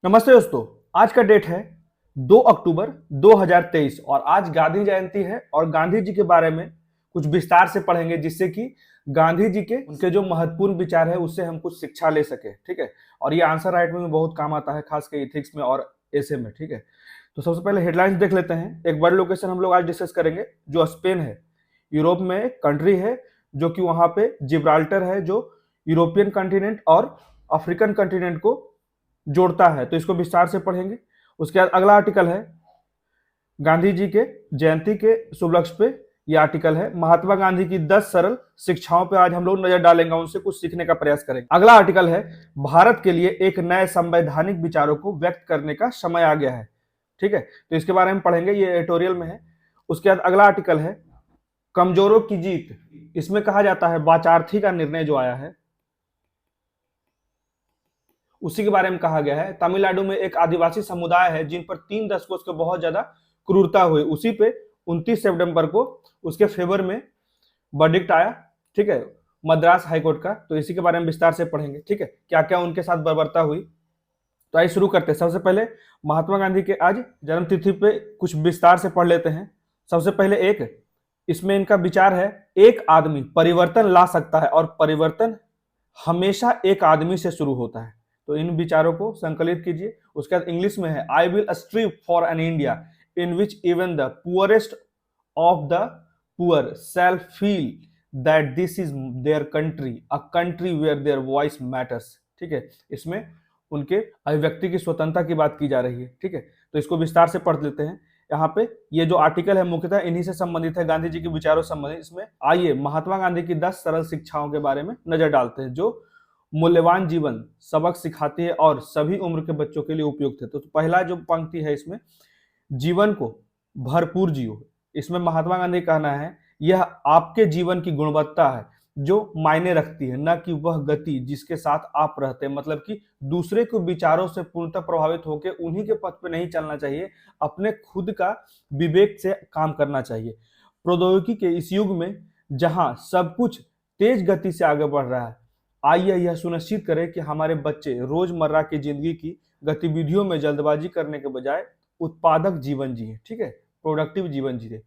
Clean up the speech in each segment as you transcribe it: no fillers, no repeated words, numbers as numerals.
नमस्ते दोस्तों। आज का डेट है 2 अक्टूबर 2023 और आज गांधी जयंती है और गांधी जी के बारे में कुछ विस्तार से पढ़ेंगे जिससे कि गांधी जी के उनके जो महत्वपूर्ण विचार है उससे हम कुछ शिक्षा ले सके। ठीक है। और ये आंसर राइट में बहुत काम आता है, खासकर इथिक्स में और ऐसे में। ठीक है। तो सबसे पहले हेडलाइंस देख लेते हैं। एक बड़ी लोकेशन हम लोग आज डिस्कस करेंगे जो स्पेन है। यूरोप में एक कंट्री है जो कि वहां पे जिब्राल्टर है जो यूरोपियन कंटिनेंट और अफ्रीकन कंटिनेंट को जोड़ता है। तो इसको विस्तार से पढ़ेंगे। उसके बाद अगला आर्टिकल है गांधी जी के जयंती के शुभ लक्ष्य पे। यह आर्टिकल है महात्मा गांधी की 10 सरल शिक्षाओं पे आज हम लोग नजर डालेंगे, उनसे कुछ सीखने का प्रयास करेंगे। अगला आर्टिकल है भारत के लिए एक नए संवैधानिक विचारों को व्यक्त करने का समय आ गया है। ठीक है। तो इसके बारे में पढ़ेंगे, ये एडिटोरियल में है। उसके बाद अगला आर्टिकल है कमजोरों की जीत। इसमें कहा जाता है वाचार्थी का निर्णय जो आया है उसी के बारे में कहा गया है। तमिलनाडु में एक आदिवासी समुदाय है जिन पर 3 दशकों से बहुत ज्यादा क्रूरता हुई, उसी पे 29 सितंबर को उसके फेवर में वर्डिक्ट आया। ठीक है, मद्रास हाईकोर्ट का। तो इसी के बारे में विस्तार से पढ़ेंगे। ठीक है, क्या क्या उनके साथ बर्बरता हुई। तो आइए शुरू करते हैं। सबसे पहले महात्मा गांधी के आज जन्म तिथि पे कुछ विस्तार से पढ़ लेते हैं। सबसे पहले इसमें इनका विचार है एक आदमी परिवर्तन ला सकता है और परिवर्तन हमेशा एक आदमी से शुरू होता है। तो इन विचारों को संकलित कीजिए। उसके बाद इंग्लिश में है I will strive for an India in which even the poorest of the poor shall feel that this is their country, a country where their voice matters. ठीक है, इसमें उनके अभिव्यक्ति की स्वतंत्रता की बात की जा रही है। ठीक है, तो इसको विस्तार से पढ़ लेते हैं। यहाँ पे ये जो आर्टिकल है मुख्यतः इन्हीं से संबंधित है, गांधी जी के विचारों से संबंधित। इसमें आइए महात्मा गांधी की 10 सरल शिक्षाओं के बारे में नजर डालते हैं जो मूल्यवान जीवन सबक सिखाती है और सभी उम्र के बच्चों के लिए उपयुक्त है। तो पहला जो पंक्ति है इसमें जीवन को भरपूर जियो। इसमें महात्मा गांधी का कहना है यह आपके जीवन की गुणवत्ता है जो मायने रखती है, न कि वह गति जिसके साथ आप रहते हैं। मतलब कि दूसरे के विचारों से पूर्णतः प्रभावित होकर उन्हीं के पथ पे नहीं चलना चाहिए, अपने खुद का विवेक से काम करना चाहिए। प्रौद्योगिकी के इस युग में जहां सब कुछ तेज गति से आगे बढ़ रहा है, आइए यह सुनिश्चित करें कि हमारे बच्चे रोजमर्रा की जिंदगी की गतिविधियों में जल्दबाजी करने के बजाय उत्पादक जीवन जिए। ठीक है, प्रोडक्टिव जीवन जिए।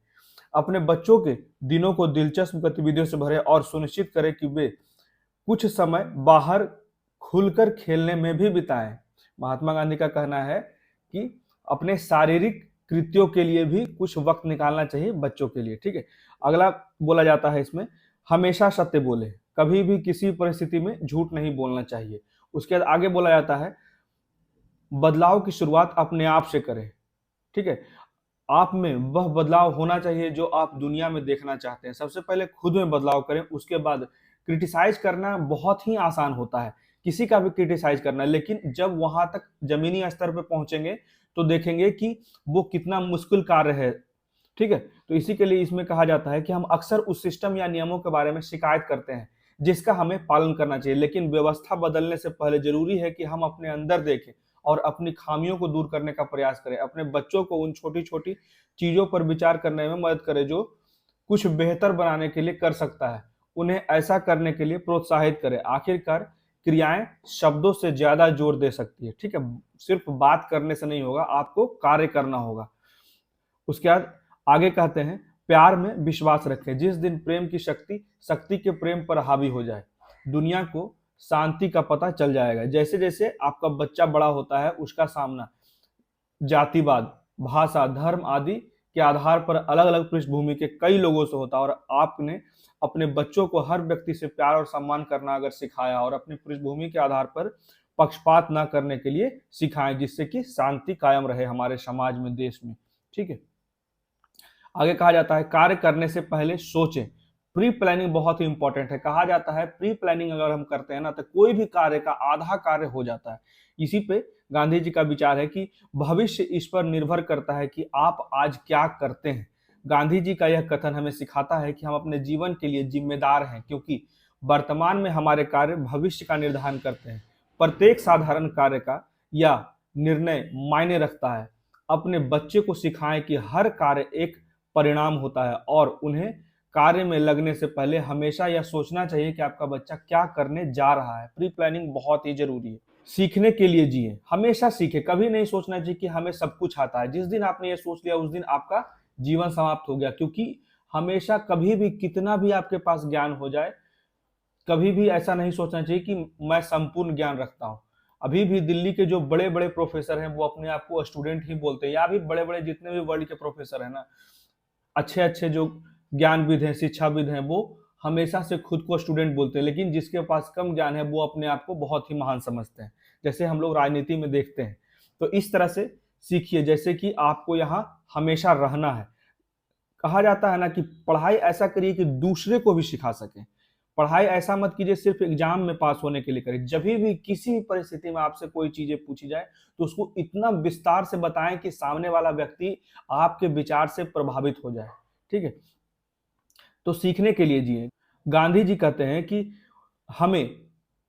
अपने बच्चों के दिनों को दिलचस्प गतिविधियों से भरे और सुनिश्चित करें कि वे कुछ समय बाहर खुलकर खेलने में भी बिताएं। महात्मा गांधी का कहना है कि अपने शारीरिक कृत्यों के लिए भी कुछ वक्त निकालना चाहिए बच्चों के लिए। ठीक है, अगला बोला जाता है इसमें हमेशा सत्य बोले, कभी भी किसी परिस्थिति में झूठ नहीं बोलना चाहिए। उसके बाद आगे बोला जाता है बदलाव की शुरुआत अपने आप से करें। ठीक है, आप में वह बदलाव होना चाहिए जो आप दुनिया में देखना चाहते हैं। सबसे पहले खुद में बदलाव करें, उसके बाद क्रिटिसाइज करना बहुत ही आसान होता है, किसी का भी क्रिटिसाइज करना, लेकिन जब वहां तक जमीनी स्तर पर पहुंचेंगे तो देखेंगे कि वो कितना मुश्किल कार्य है। ठीक है, तो इसी के लिए इसमें कहा जाता है कि हम अक्सर उस सिस्टम या नियमों के बारे में शिकायत करते हैं जिसका हमें पालन करना चाहिए, लेकिन व्यवस्था बदलने से पहले जरूरी है कि हम अपने अंदर देखें और अपनी खामियों को दूर करने का प्रयास करें। अपने बच्चों को उन छोटी छोटी चीजों पर विचार करने में मदद करें जो कुछ बेहतर बनाने के लिए कर सकता है, उन्हें ऐसा करने के लिए प्रोत्साहित करें। आखिरकार क्रियाएं शब्दों से ज्यादा जोर दे सकती है। ठीक है, सिर्फ बात करने से नहीं होगा, आपको कार्य करना होगा। उसके बाद आगे कहते हैं प्यार में विश्वास रखें। जिस दिन प्रेम की शक्ति शक्ति के प्रेम पर हावी हो जाए दुनिया को शांति का पता चल जाएगा। जैसे जैसे आपका बच्चा बड़ा होता है उसका सामना जातिवाद, भाषा, धर्म आदि के आधार पर अलग अलग पृष्ठभूमि के कई लोगों से होता है, और आपने अपने बच्चों को हर व्यक्ति से प्यार और सम्मान करना अगर सिखाया और अपनी पृष्ठभूमि के आधार पर पक्षपात न करने के लिए सिखाएं, जिससे कि शांति कायम रहे हमारे समाज में, देश में। ठीक है, आगे कहा जाता है कार्य करने से पहले सोचें। प्री प्लानिंग बहुत ही इंपॉर्टेंट है। कहा जाता है प्री प्लानिंग अगर हम करते हैं ना तो कोई भी कार्य का आधा कार्य हो जाता है। इसी पे गांधी जी का विचार है कि भविष्य इस पर निर्भर करता है कि आप आज क्या करते हैं। गांधी जी का यह कथन हमें सिखाता है कि हम अपने जीवन के लिए जिम्मेदार हैं, क्योंकि वर्तमान में हमारे कार्य भविष्य का निर्धारण करते हैं। प्रत्येक साधारण कार्य का या निर्णय मायने रखता है। अपने बच्चे को सिखाएं कि हर कार्य एक परिणाम होता है और उन्हें कार्य में लगने से पहले हमेशा यह सोचना चाहिए कि आपका बच्चा क्या करने जा रहा है। प्री प्लानिंग बहुत ही जरूरी है। सीखने के लिए जिए, हमेशा सीखे, कभी नहीं सोचना चाहिए कि हमें सब कुछ आता है। जिस दिन आपने ये सोच लिया उस दिन आपका जीवन समाप्त हो गया, क्योंकि हमेशा कभी भी कितना भी आपके पास ज्ञान हो जाए, कभी भी ऐसा नहीं सोचना चाहिए कि मैं संपूर्ण ज्ञान रखता हूँ। अभी भी दिल्ली के जो बड़े बड़े प्रोफेसर हैं वो अपने आप को स्टूडेंट ही बोलते हैं, या भी बड़े बड़े जितने भी वर्ल्ड के प्रोफेसर हैं ना, अच्छे अच्छे जो ज्ञानविद हैं, शिक्षाविद हैं, वो हमेशा से खुद को स्टूडेंट बोलते हैं, लेकिन जिसके पास कम ज्ञान है वो अपने आप को बहुत ही महान समझते हैं, जैसे हम लोग राजनीति में देखते हैं। तो इस तरह से सीखिए, जैसे कि आपको यहाँ हमेशा रहना है। कहा जाता है ना कि पढ़ाई ऐसा करिए कि दूसरे को भी सिखा सके। पढ़ाई ऐसा मत कीजिए सिर्फ एग्जाम में पास होने के लिए करिए। जब भी किसी भी परिस्थिति में आपसे कोई चीजें पूछी जाए तो उसको इतना विस्तार से बताएं कि सामने वाला व्यक्ति आपके विचार से प्रभावित हो जाए। ठीक है, तो सीखने के लिए जिए। गांधी जी कहते हैं कि हमें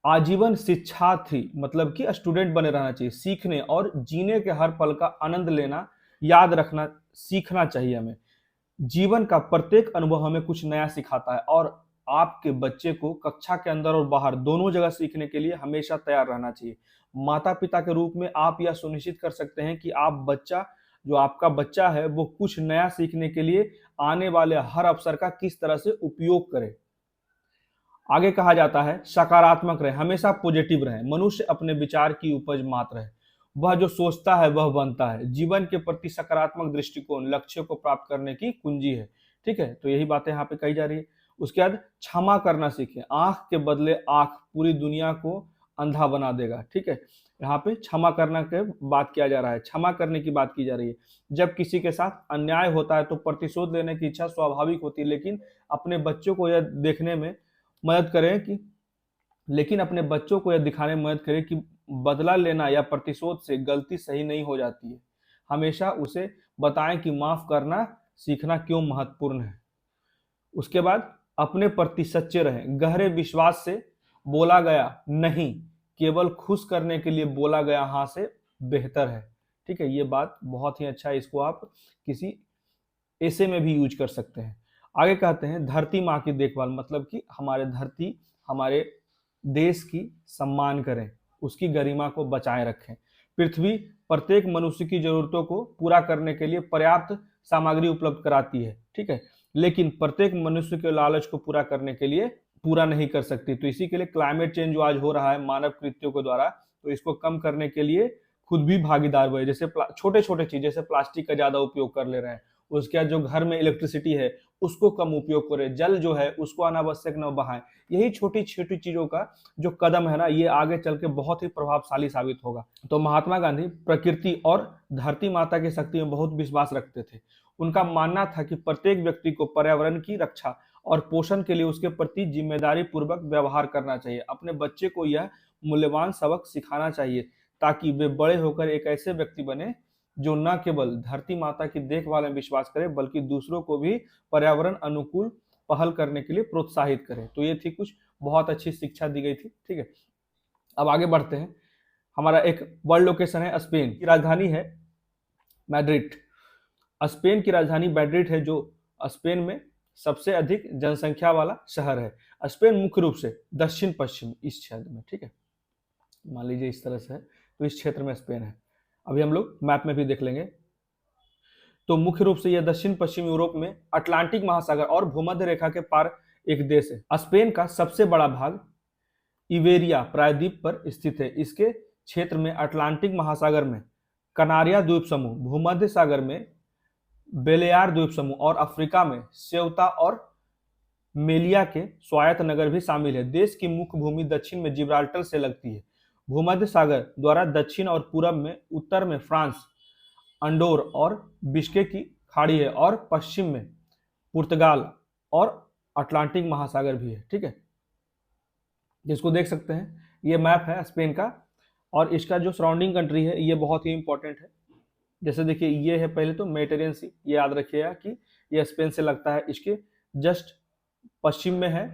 आजीवन शिक्षार्थी मतलब कि स्टूडेंट बने रहना चाहिए, सीखने और जीने के हर पल का आनंद लेना, याद रखना, सीखना चाहिए हमें। जीवन का प्रत्येक अनुभव हमें कुछ नया सिखाता है, और आपके बच्चे को कक्षा के अंदर और बाहर दोनों जगह सीखने के लिए हमेशा तैयार रहना चाहिए। माता पिता के रूप में आप यह सुनिश्चित कर सकते हैं कि आप बच्चा जो आपका बच्चा है वो कुछ नया सीखने के लिए आने वाले हर अवसर का किस तरह से उपयोग करे। आगे कहा जाता है सकारात्मक रहे, हमेशा पॉजिटिव रहे। मनुष्य अपने विचार की उपज मात्र है, वह जो सोचता है वह बनता है। जीवन के प्रति सकारात्मक दृष्टिकोण लक्ष्य को प्राप्त करने की कुंजी है। ठीक है, तो यही बातें यहाँ पे कही जा रही है। उसके बाद क्षमा करना सीखें, आंख के बदले आंख पूरी दुनिया को अंधा बना देगा। ठीक है, यहाँ पे क्षमा करना के बात किया जा रहा है, क्षमा करने की बात की जा रही है। जब किसी के साथ अन्याय होता है तो प्रतिशोध लेने की इच्छा स्वाभाविक होती है, लेकिन अपने बच्चों को यह देखने में मदद करें कि लेकिन अपने बच्चों को यह दिखाने में मदद करें कि बदला लेना या प्रतिशोध से गलती सही नहीं हो जाती है। हमेशा उसे बताएं कि माफ करना सीखना क्यों महत्वपूर्ण है। उसके बाद अपने प्रति सच्चे रहें, गहरे विश्वास से बोला गया नहीं केवल खुश करने के लिए बोला गया हाँ से बेहतर है। ठीक है, ये बात बहुत ही अच्छा है, इसको आप किसी ऐसे में भी यूज कर सकते हैं। आगे कहते हैं धरती माँ की देखभाल, मतलब कि हमारे धरती हमारे देश की सम्मान करें, उसकी गरिमा को बचाए रखें। पृथ्वी प्रत्येक मनुष्य की जरूरतों को पूरा करने के लिए पर्याप्त सामग्री उपलब्ध कराती है। ठीक है, लेकिन प्रत्येक मनुष्य के लालच को पूरा करने के लिए पूरा नहीं कर सकती। तो इसी के लिए क्लाइमेट चेंज जो आज हो रहा है मानव कृत्यों के द्वारा, तो इसको कम करने के लिए खुद भी भागीदार हुए। जैसे छोटे छोटे चीज, जैसे प्लास्टिक का ज्यादा उपयोग कर ले रहे हैं, उसके बाद जो घर में इलेक्ट्रिसिटी है उसको कम उपयोग करें, जल जो है उसको अनावश्यक न बहाएं। यही छोटी छोटी चीजों का जो कदम है ना, ये आगे चल के बहुत ही प्रभावशाली साबित होगा। तो महात्मा गांधी प्रकृति और धरती माता की शक्ति में बहुत विश्वास रखते थे। उनका मानना था कि प्रत्येक व्यक्ति को पर्यावरण की रक्षा और पोषण के लिए उसके प्रति जिम्मेदारी पूर्वक व्यवहार करना चाहिए। अपने बच्चे को यह मूल्यवान सबक सिखाना चाहिए ताकि वे बड़े होकर एक ऐसे व्यक्ति बने जो न केवल धरती माता की देखभाल में विश्वास करे बल्कि दूसरों को भी पर्यावरण अनुकूल पहल करने के लिए प्रोत्साहित करे। तो ये थी कुछ बहुत अच्छी शिक्षा दी गई थी। ठीक है, अब आगे बढ़ते हैं। हमारा एक वर्ल्ड लोकेशन है, स्पेन की राजधानी है मैड्रिड। स्पेन की राजधानी मैड्रिड है, जो स्पेन में सबसे अधिक जनसंख्या वाला शहर है। स्पेन मुख्य रूप से दक्षिण पश्चिम इस क्षेत्र में, ठीक है, मान लीजिए इस तरह से है, तो इस क्षेत्र में स्पेन है। अभी हम लोग मैप में भी देख लेंगे। तो मुख्य रूप से यह दक्षिण पश्चिम यूरोप में अटलांटिक महासागर और भूमध्य रेखा के पार एक देश है। स्पेन का सबसे बड़ा भाग इबेरिया प्रायद्वीप पर स्थित है। इसके क्षेत्र में अटलांटिक महासागर में कनारिया द्वीप समूह, भूमध्य सागर में बेलेयार द्वीप समूह और अफ्रीका में सेउता और मेलिया के स्वायत्त नगर भी शामिल है। देश की मुख्य भूमि दक्षिण में जिब्राल्टर से लगती है। भूमध्य सागर द्वारा दक्षिण और पूरब में, उत्तर में फ्रांस, अंडोर और बिस्के की खाड़ी है, और पश्चिम में पुर्तगाल और अटलांटिक महासागर भी है। ठीक है, जिसको देख सकते हैं, ये मैप है स्पेन का, और इसका जो सराउंडिंग कंट्री है ये बहुत ही इंपॉर्टेंट है। जैसे देखिए, ये है पहले तो मेडिटेरियन सी, ये याद रखिएगा कि ये स्पेन से लगता है। इसके जस्ट पश्चिम में है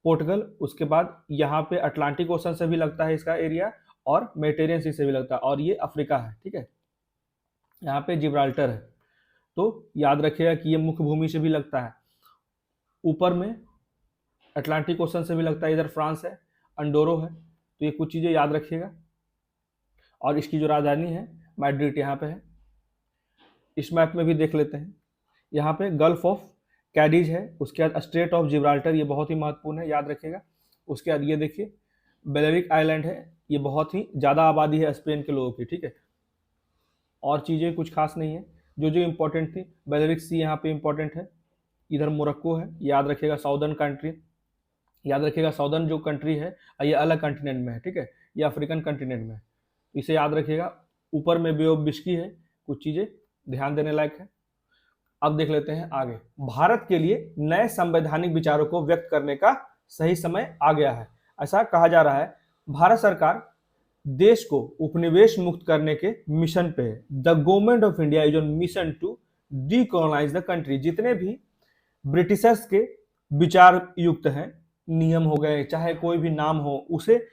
पोर्टुगल, उसके बाद यहाँ पे अटलांटिक ओशन से भी लगता है इसका एरिया, और मेडिटेरियन सी से भी लगता है, और ये अफ्रीका है। ठीक है, यहाँ पे जिब्राल्टर है, तो याद रखिएगा कि ये मुख्य भूमि से भी लगता है। ऊपर में अटलांटिक ओशन से भी लगता है, इधर फ्रांस है, अंडोरो है, तो ये कुछ चीज़ें याद रखिएगा। और इसकी जो राजधानी है मैड्रिड यहाँ पे है। इस मैप में भी देख लेते हैं, यहाँ पे गल्फ ऑफ कैडिज है, उसके बाद स्ट्रेट ऑफ जिब्राल्टर, ये बहुत ही महत्वपूर्ण है, याद रखिएगा। उसके बाद ये देखिए बेलेरिक आइलैंड है, ये बहुत ही ज़्यादा आबादी है स्पेन के लोगों की, ठीक है। और चीज़ें कुछ खास नहीं है जो जो इम्पोर्टेंट थी। बेलेरिक सी यहाँ पे इम्पोर्टेंट है। इधर मोरक्को है, याद रखिएगा, साउदर्न कंट्री, याद रखिएगा साउदर्न जो कंट्री है ये अलग कंटिनेंट में है, ठीक है, ये अफ्रीकन कंटिनेंट में है, इसे याद रखिएगा। ऊपर में बे ऑफ बिस्की है, कुछ चीज़ें ध्यान देने लायक है। अब देख लेते हैं आगे। भारत के लिए नए संवैधानिक विचारों को व्यक्त करने का सही समय आ गया है। ऐसा कहा जा रहा है भारत सरकार देश को उपनिवेश मुक्त करने के मिशन पे है। The government of India is on mission to decolonise the country. जितने भी ब्रिटिशर्स के विचार युक्त हैं, नियम हो गए, चाहे कोई भी नाम हो, उसे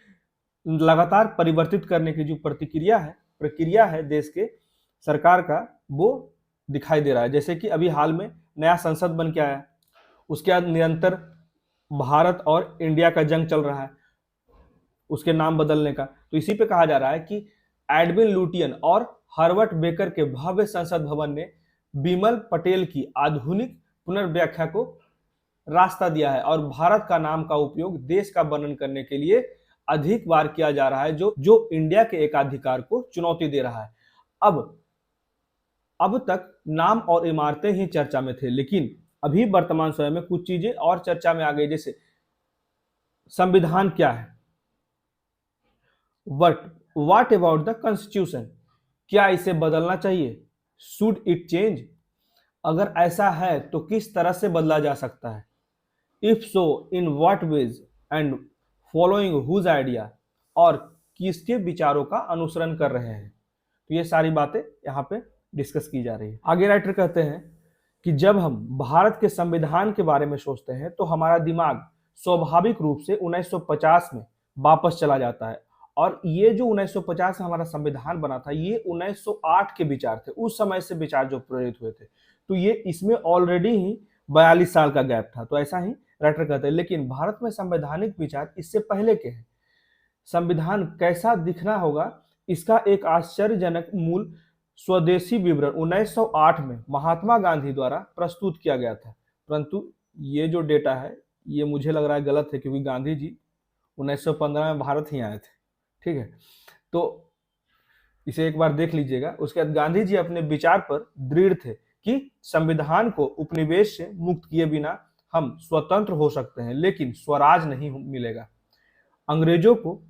लगातार परिवर्तित करने की जो प्रक्रिया है देश के सरकार का, वो दिखाई दे रहा है। जैसे कि अभी हाल में नया संसद बन के आया, उसके बाद निरंतर भारत और इंडिया का जंग चल रहा है उसके नाम बदलने का। तो इसी पे कहा जा रहा है कि एडविन लुटियन और हर्बर्ट बेकर के भव्य संसद भवन ने बिमल पटेल की आधुनिक पुनर्व्याख्या को रास्ता दिया है और भारत का नाम का उपयोग देश का वर्णन करने के लिए अधिक बार किया जा रहा है, जो इंडिया के एकाधिकार को चुनौती दे रहा है। अब तक नाम और इमारतें ही चर्चा में थे, लेकिन अभी वर्तमान समय में कुछ चीजें और चर्चा में आ गई। जैसे संविधान क्या है, व्हाट अबाउट द कॉन्स्टिट्यूशन, क्या इसे बदलना चाहिए, शुड इट चेंज, अगर ऐसा है तो किस तरह से बदला जा सकता है, if so in what ways and following whose idea, और किसके विचारों का अनुसरण कर रहे हैं। तो ये सारी बातें यहाँ पे डिस्कस की जा रही है। आगे राइटर कहते हैं कि जब हम भारत के संविधान के बारे में सोचते हैं तो हमारा दिमाग स्वाभाविक रूप से 1950 में वापस चला जाता है। और ये जो 1950 में हमारा संविधान बना था, ये 1908 के विचार थे, उस समय से विचार जो प्रेरित हुए थे। तो ये इसमें ऑलरेडी ही 42 साल का गैप था। तो ऐसा ही राइटर कहते हैं, लेकिन भारत में संवैधानिक विचार इससे पहले के हैं। संविधान कैसा दिखना होगा, इसका एक आश्चर्यजनक मूल स्वदेशी विवरण 1908 में महात्मा गांधी द्वारा प्रस्तुत किया गया था। परंतु ये जो डेटा है ये मुझे लग रहा है गलत है, क्योंकि गांधी जी 1915 में भारत ही आए थे, ठीक है। तो इसे एक बार देख लीजिएगा। उसके बाद गांधी जी अपने विचार पर दृढ़ थे कि संविधान को उपनिवेश से मुक्त किए बिना हम स्वतंत्र हो सकते हैं, लेकिन स्वराज नहीं मिलेगा। अंग्रेजों को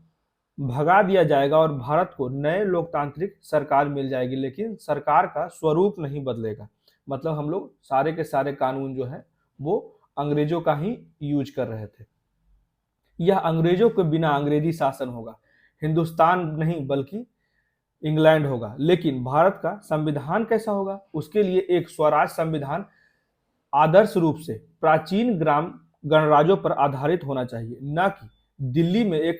भगा दिया जाएगा और भारत को नए लोकतांत्रिक सरकार मिल जाएगी, लेकिन सरकार का स्वरूप नहीं बदलेगा। मतलब हम लोग सारे के सारे कानून जो है वो अंग्रेजों का ही यूज कर रहे थे। यह अंग्रेजों के बिना अंग्रेजी शासन होगा, हिंदुस्तान नहीं बल्कि इंग्लैंड होगा। लेकिन भारत का संविधान कैसा होगा, उसके लिए एक स्वराज संविधान आदर्श रूप से प्राचीन ग्राम गणराज्यों पर आधारित होना चाहिए, न कि दिल्ली में एक,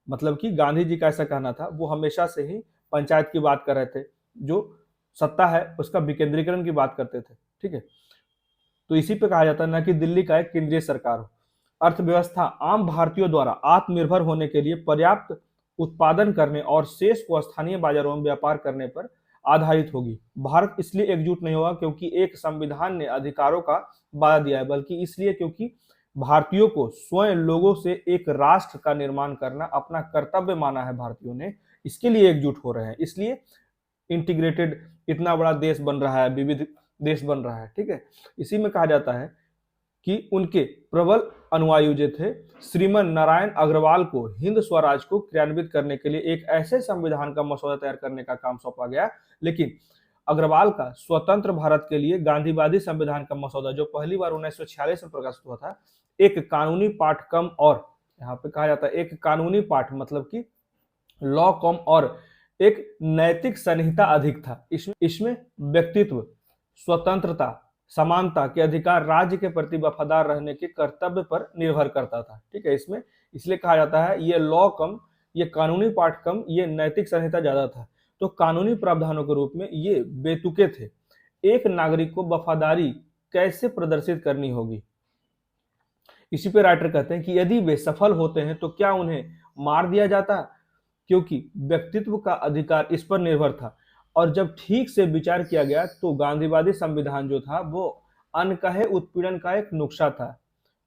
मतलब कि गांधी जी का ऐसा कहना था, वो हमेशा से ही पंचायत की बात कर रहे थे, जो सत्ता है उसका विकेंद्रीकरण की बात करते थे, ठीक है। तो इसी पे कहा जाता है, न कि दिल्ली का एक केंद्रीय सरकार हो। अर्थव्यवस्था आम भारतीयों द्वारा आत्मनिर्भर होने के लिए पर्याप्त उत्पादन करने और शेष को स्थानीय बाजारों में व्यापार करने पर आधारित होगी। भारत इसलिए एकजुट नहीं होगा क्योंकि एक संविधान ने अधिकारों का वादा दिया है, बल्कि इसलिए क्योंकि भारतीयों को स्वयं लोगों से एक राष्ट्र का निर्माण करना अपना कर्तव्य माना है। भारतीयों ने इसके लिए एकजुट हो रहे हैं, इसलिए इंटीग्रेटेड इतना बड़ा देश बन रहा है, विविध देश बन रहा है, ठीक है। इसी में कहा जाता है कि उनके प्रबल अनुयायी जो थे श्रीमन नारायण अग्रवाल को हिंद स्वराज को क्रियान्वित करने के लिए एक ऐसे संविधान का मसौदा तैयार करने का काम सौंपा गया। लेकिन अग्रवाल का स्वतंत्र भारत के लिए गांधीवादी संविधान का मसौदा, जो पहली बार 1946 में प्रकाशित हुआ था, एक कानूनी पाठ कम, और यहाँ पे कहा जाता है एक कानूनी पाठ मतलब कि लॉ कम, और एक नैतिक संहिता अधिक था। इसमें व्यक्तित्व, स्वतंत्रता, समानता के अधिकार, राज्य के प्रति वफादार रहने के कर्तव्य पर निर्भर करता था, ठीक है। इसमें इसलिए कहा जाता है ये लॉ कम, ये कानूनी पाठ कम, ये नैतिक संहिता ज्यादा था। तो कानूनी प्रावधानों के रूप में ये बेतुके थे। एक नागरिक को वफादारी कैसे प्रदर्शित करनी होगी, इसी पे राइटर कहते हैं कि यदि वे सफल होते हैं तो क्या उन्हें मार दिया जाता, क्योंकि व्यक्तित्व का अधिकार इस पर निर्भर था। और जब ठीक से विचार किया गया तो गांधीवादी संविधान जो था वो अनकहे उत्पीड़न का एक नुस्खा था,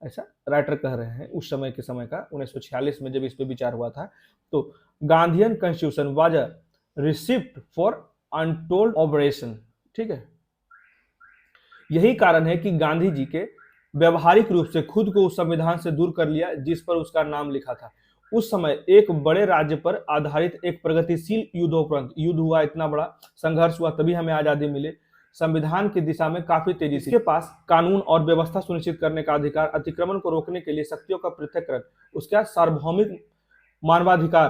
ऐसा राइटर कह रहे हैं। उस समय के समय का 1946 में जब इस पे विचार हुआ था, तो Gandhian constitution was a receipt for untold operation. ठीक है, यही कारण है कि गांधी जी के व्यवहारिक रूप से खुद को उस संविधान से दूर कर लिया जिस पर उसका नाम लिखा था। उस समय एक बड़े राज्य पर आधारित एक प्रगतिशील युद्धोपरांत युद्ध हुआ, इतना बड़ा संघर्ष हुआ, तभी हमें आजादी मिले। संविधान की दिशा में काफी तेजी से, इसके पास कानून और व्यवस्था सुनिश्चित करने का अधिकार, अतिक्रमण को रोकने के लिए शक्तियों का पृथक्करण, उसके बाद सार्वभौमिक मानवाधिकार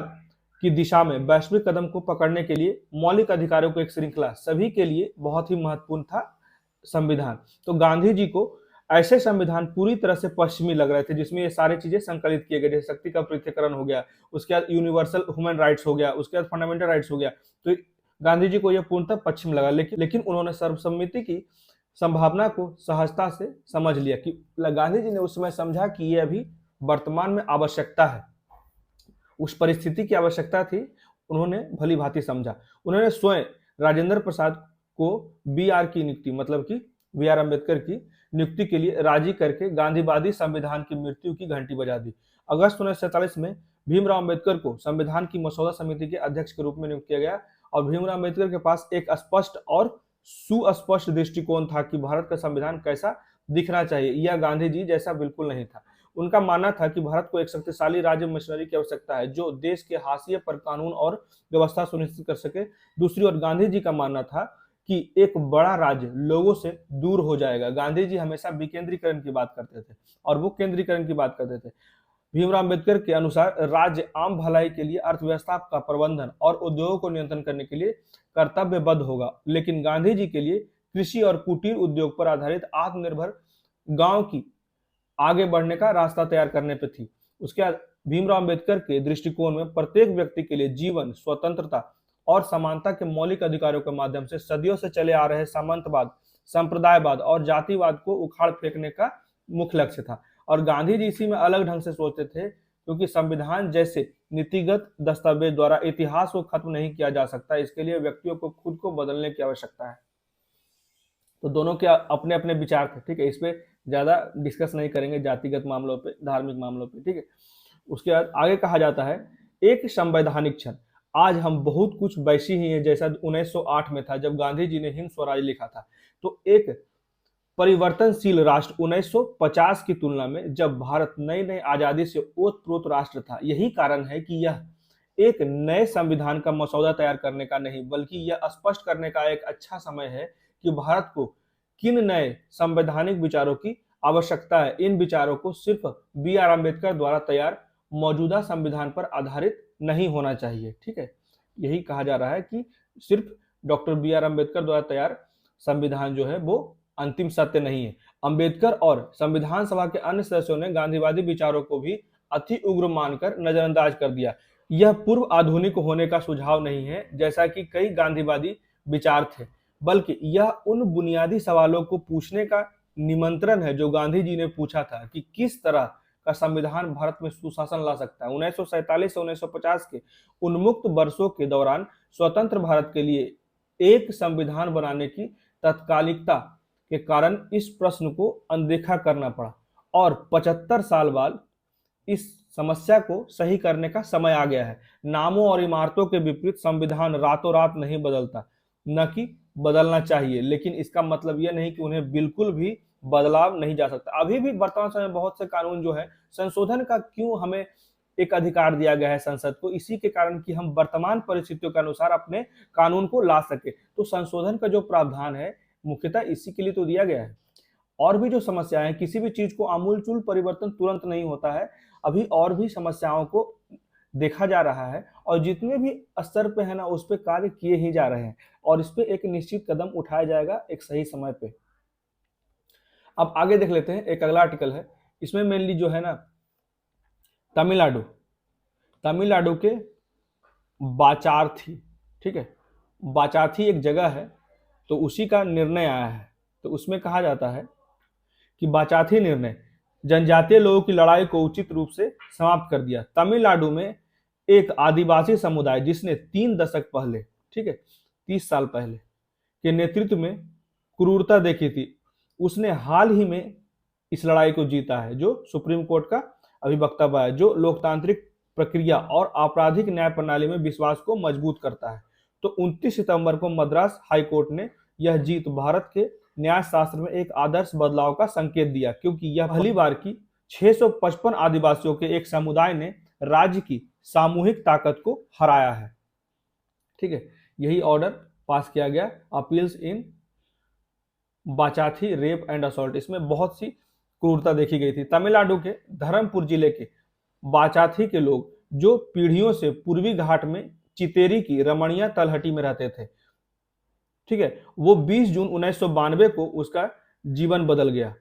की दिशा में वैश्विक कदम को पकड़ने के लिए मौलिक अधिकारों को एक श्रृंखला, सभी के लिए बहुत ही महत्वपूर्ण था संविधान। तो गांधी जी को ऐसे संविधान पूरी तरह से पश्चिमी लग रहे थे जिसमें ये सारी चीजें संकलित किए गए, जैसे शक्ति का पृथक्करण हो गया, उसके बाद यूनिवर्सल ह्यूमन राइट्स हो गया, उसके बाद फंडामेंटल राइट्स हो गया। तो गांधी जी को यह पूर्णतः पश्चिम लगा, लेकिन उन्होंने सर्वसम्मति की संभावना को सहजता से समझ लिया कि गांधी जी ने उस समय समझा कि यह अभी वर्तमान में आवश्यकता है, उस परिस्थिति की आवश्यकता थी, उन्होंने भली भांति समझा। उन्होंने स्वयं राजेंद्र प्रसाद को बीआर की नियुक्ति, मतलब कि बी आर अम्बेडकर की नियुक्ति के लिए राजी करके गांधीवादी संविधान की मृत्यु की घंटी बजा दी। अगस्त 1947 में भीमराव अम्बेडकर को संविधान की मसौदा समिति के अध्यक्ष के रूप में नियुक्त किया गया और भीमराव अम्बेडकर के पास एक स्पष्ट और सुस्पष्ट दृष्टिकोण था कि भारत का संविधान कैसा दिखना चाहिए। यह गांधी जी जैसा बिल्कुल नहीं था। उनका मानना था कि भारत को एक शक्तिशाली राज्य मशीनरी की आवश्यकता है जो देश के हाशिए पर कानून और व्यवस्था सुनिश्चित कर सके। दूसरी ओर गांधी जी का मानना था कि एक बड़ा राज्य लोगों से दूर हो जाएगा। गांधी जी हमेशा विकेंद्रीकरण की बात करते थे और वो केंद्रीकरण की बात करते थे। भीमराव अम्बेडकर के अनुसार राज्य आम भलाई के लिए अर्थव्यवस्था का प्रबंधन और उद्योगों को नियंत्रण करने के लिए कर्तव्यबद्ध होगा, लेकिन गांधी जी के लिए कृषि और कुटीर उद्योग पर आधारित आत्मनिर्भर गांव की आगे बढ़ने का रास्ता तैयार करने पे थी। उसके बाद भीमराव अम्बेडकर के दृष्टिकोण में प्रत्येक व्यक्ति के लिए जीवन, स्वतंत्रता और समानता के मौलिक अधिकारों के माध्यम से सदियों से चले आ रहे सामंतवाद, संप्रदायवाद और जातिवाद को उखाड़ फेंकने का मुख्य लक्ष्य था। और गांधी जी इसी में अलग ढंग से सोचते थे, क्योंकि संविधान जैसे नीतिगत दस्तावेज द्वारा इतिहास को खत्म नहीं किया जा सकता, इसके लिए व्यक्तियों को खुद को बदलने की आवश्यकता है। तो दोनों के अपने अपने विचार थे, ठीक है, इस पे ज्यादा डिस्कस नहीं करेंगे, जातिगत मामलों पे, धार्मिक मामलों पे, ठीक है। उसके बाद आगे कहा जाता है, एक संवैधानिक क्षण, आज हम बहुत कुछ वैसी ही है जैसा 1908 में था जब गांधी जी ने हिंद स्वराज लिखा था। तो एक परिवर्तनशील राष्ट्र 1950 की तुलना में जब भारत नई नई आजादी से ओतप्रोत राष्ट्र था। यही कारण है कि यह एक नए संविधान का मसौदा तैयार करने का नहीं, बल्कि यह स्पष्ट करने का एक अच्छा समय है कि भारत को किन नए संवैधानिक विचारों की आवश्यकता है। इन विचारों को सिर्फ बी आर अम्बेडकर द्वारा तैयार मौजूदा संविधान पर आधारित नहीं होना चाहिए, ठीक है। यही कहा जा रहा है कि सिर्फ डॉक्टर बी आर अम्बेडकर द्वारा तैयार संविधान जो है वो अंतिम सत्य नहीं है। अम्बेडकर और संविधान सभा के अन्य सदस्यों ने गांधीवादी विचारों को भी अति उग्र मानकर नजरअंदाज कर दिया। यह पूर्व आधुनिक होने का सुझाव नहीं है जैसा कि कई गांधीवादी विचार थे, बल्कि यह उन बुनियादी सवालों को पूछने का निमंत्रण है जो गांधी जी ने पूछा था कि किस तरह का संविधान भारत में सुशासन ला सकता है। 1947 से 1950 के उन्मुक्त वर्षों के दौरान स्वतंत्र भारत के लिए एक संविधान बनाने की तत्कालिकता के कारण इस प्रश्न को अनदेखा करना पड़ा और 75 साल बाद इस समस्या को सही करने का समय आ गया है। नामों और इमारतों के विपरीत संविधान रातों रात नहीं बदलता, न कि बदलना चाहिए, लेकिन इसका मतलब यह नहीं कि उन्हें बिल्कुल भी बदलाव नहीं जा सकता। अभी भी वर्तमान समय में बहुत से कानून जो है संशोधन का क्यों हमें एक अधिकार दिया गया है संसद को, इसी के कारण कि हम वर्तमान परिस्थितियों के अनुसार अपने कानून को ला सके। तो संशोधन का जो प्रावधान है मुख्यतः इसी के लिए तो दिया गया है। और भी जो समस्याएं हैं, किसी भी चीज को आमूलचूल परिवर्तन तुरंत नहीं होता है, अभी और भी समस्याओं को देखा जा रहा है और जितने भी स्तर पे है ना उस पे कार्य किए ही जा रहे हैं और इस पे एक निश्चित कदम उठाया जाएगा एक सही समय पे। अब आगे देख लेते हैं, एक अगला आर्टिकल है, इसमें मेनली जो है ना तमिलनाडु के बाचार्थी, ठीक है, बाचार्थी एक जगह है, तो उसी का निर्णय आया है। तो उसमें कहा जाता है कि बाचार्थी निर्णय जनजातीय लोगों की लड़ाई को उचित रूप से समाप्त कर दिया। तमिलनाडु में एक आदिवासी समुदाय जिसने 3 दशक पहले, ठीक है, 30 साल पहले के नेतृत्व में क्रूरता देखी थी, उसने हाल ही में इस लड़ाई को जीता है, जो सुप्रीम कोर्ट का अभी वक्तव्य है, जो लोकतांत्रिक प्रक्रिया और आपराधिक न्याय प्रणाली में विश्वास को मजबूत करता है। तो 29 सितंबर को मद्रास हाई कोर्ट ने यह जीत भारत के न्याय शास्त्र में एक आदर्श बदलाव का संकेत दिया, क्योंकि यह पहली बार की 655 आदिवासियों के एक समुदाय ने राज्य की सामूहिक ताकत को हराया है। ठीक है, यही ऑर्डर पास किया गया, appeals in Vachathi rape and assault. इसमें बहुत सी क्रूरता देखी गई थी। तमिलनाडु के धर्मपुर जिले के बाचाथी के लोग, जो पीढ़ियों से पूर्वी घाट में चितेरी की रमणीय तलहटी में रहते थे, ठीक है, वो 20 जून 1992 को उसका जीवन बदल गया,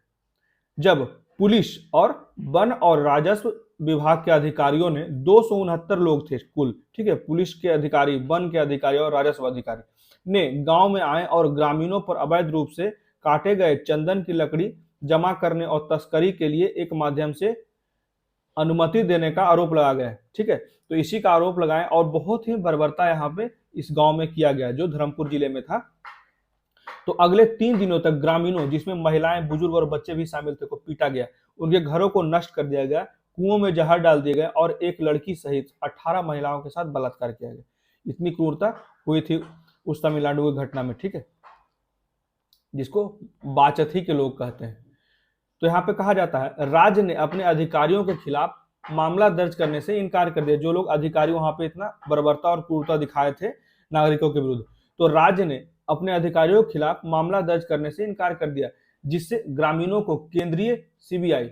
जब पुलिस और वन और राजस्व विभाग के अधिकारियों ने 269 लोग थे कुल, ठीक है, पुलिस के अधिकारी, वन के अधिकारी और राजस्व अधिकारी ने गांव में आए और ग्रामीणों पर अवैध रूप से काटे गए चंदन की लकड़ी जमा करने और तस्करी के लिए एक माध्यम से अनुमति देने का आरोप लगाया गया। ठीक है, तो इसी का आरोप लगाए और बहुत ही बर्बरता यहाँ पे इस गांव में किया गया, जो धर्मपुर जिले में था। तो अगले 3 दिनों तक ग्रामीणों, जिसमें महिलाएं, बुजुर्ग और बच्चे भी शामिल थे, को पीटा गया, उनके घरों को नष्ट कर दिया गया, कुओं में जहर डाल दिए गए और एक लड़की सहित 18 महिलाओं के साथ बलात्कार किया गया। इतनी क्रूरता हुई थी उस तमिलनाडु की घटना में, ठीक है, जिसको बाचथी के लोग कहते हैं। तो यहाँ पे कहा जाता है, राज्य ने अपने अधिकारियों के खिलाफ मामला दर्ज करने से इनकार कर दिया। जो लोग अधिकारी वहां पे इतना बर्बरता और क्रूरता दिखाए थे नागरिकों के विरुद्ध, तो राज्य ने अपने अधिकारियों के खिलाफ मामला दर्ज करने से इनकार कर दिया, जिससे ग्रामीणों को केंद्रीय सीबीआई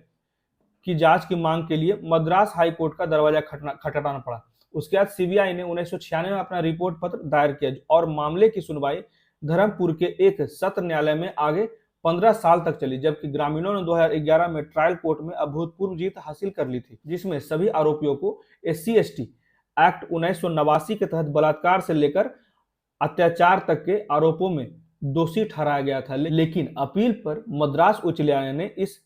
की जांच की मांग के लिए मद्रास हाई कोर्ट का दरवाजा खटखटाना पड़ा। उसके बाद सीबीआई ने 1996 में अपना रिपोर्ट पत्र दायर किया और मामले की सुनवाई धर्मपुर के एक सत्र न्यायालय में आगे 15 साल तक चली, जबकि ग्रामीणों ने 2011 में ट्रायल कोर्ट में अभूतपूर्व जीत हासिल कर ली थी, जिसमें सभी आरोपियों को SC/ST एक्ट 1989 के तहत बलात्कार से लेकर अत्याचार तक के आरोपों में दोषी ठहराया गया था। लेकिन अपील पर मद्रास उच्च न्यायालय ने इस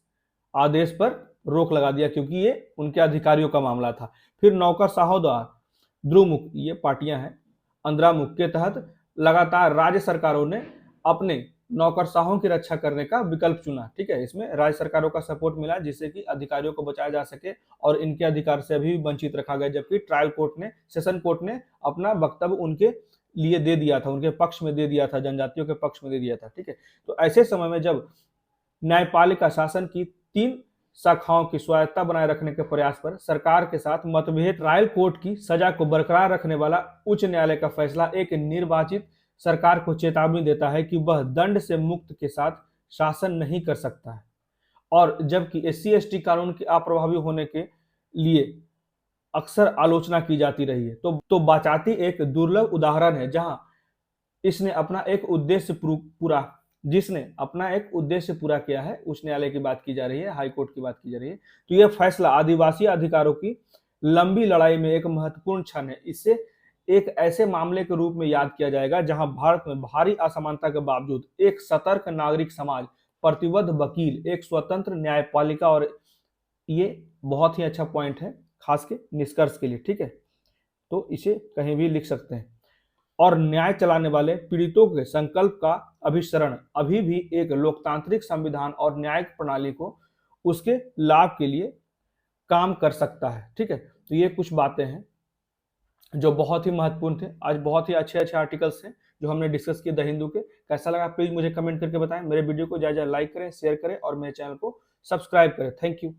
आदेश पर रोक लगा दिया, क्योंकि ये उनके अधिकारियों का मामला था। फिर नौकरशाहों द्वारा द्रुमुख, ये पार्टियां हैं, अंद्रामुख के तहत लगातार राज्य सरकारों ने अपने नौकरशाहों की रक्षा करने का विकल्प चुना। ठीक है, इसमें राज्य सरकारों का सपोर्ट मिला, जिससे कि अधिकारियों को बचाया जा सके और इनके अधिकार से अभी भी वंचित रखा गया, जबकि ट्रायल कोर्ट ने, सेशन कोर्ट ने अपना वक्तव्य उनके लिए दे दिया था, उनके पक्ष में दे दिया था, जनजातियों के पक्ष में दे दिया था। ठीक है, तो ऐसे समय में जब न्यायपालिका शासन की 3 शाखाओं की स्वायत्ता बनाए रखने के प्रयास पर सरकार के साथ मतभेद, ट्रायल कोर्ट की सजा को बरकरार रखने वाला उच्च न्यायालय का फैसला एक निर्वाचित सरकार को चेतावनी देता है कि वह दंड से मुक्त के साथ शासन नहीं कर सकता है। और जबकि SC/ST कानून के अप्रभावी होने के लिए अक्सर आलोचना की जाती रही है, तो बाचाती एक दुर्लभ उदाहरण है जहां इसने अपना एक उद्देश्य पूरा किया है। उच्च न्यायालय की बात की जा रही है, हाई कोर्ट की बात की जा रही है। तो यह फैसला आदिवासी अधिकारों की लंबी लड़ाई में एक महत्वपूर्ण क्षण है। इससे एक ऐसे मामले के रूप में याद किया जाएगा जहां भारत में भारी असमानता के बावजूद एक सतर्क नागरिक समाज, प्रतिबद्ध वकील, एक स्वतंत्र न्यायपालिका, और ये बहुत ही अच्छा पॉइंट है खास के निष्कर्ष के लिए। ठीक है, तो इसे कहीं भी लिख सकते हैं। और न्याय चलाने वाले पीड़ितों के संकल्प का अभिसरण अभी भी एक लोकतांत्रिक संविधान और न्यायिक प्रणाली को उसके लाभ के लिए काम कर सकता है। ठीक है, तो ये कुछ बातें हैं जो बहुत ही महत्वपूर्ण थे। आज बहुत ही अच्छे आर्टिकल्स हैं जो हमने डिस्कस किए द हिंदू के। कैसा लगा प्लीज मुझे कमेंट करके बताएं। मेरे वीडियो को ज्यादा लाइक करें, शेयर करें और मेरे चैनल को सब्सक्राइब करें। Thank you.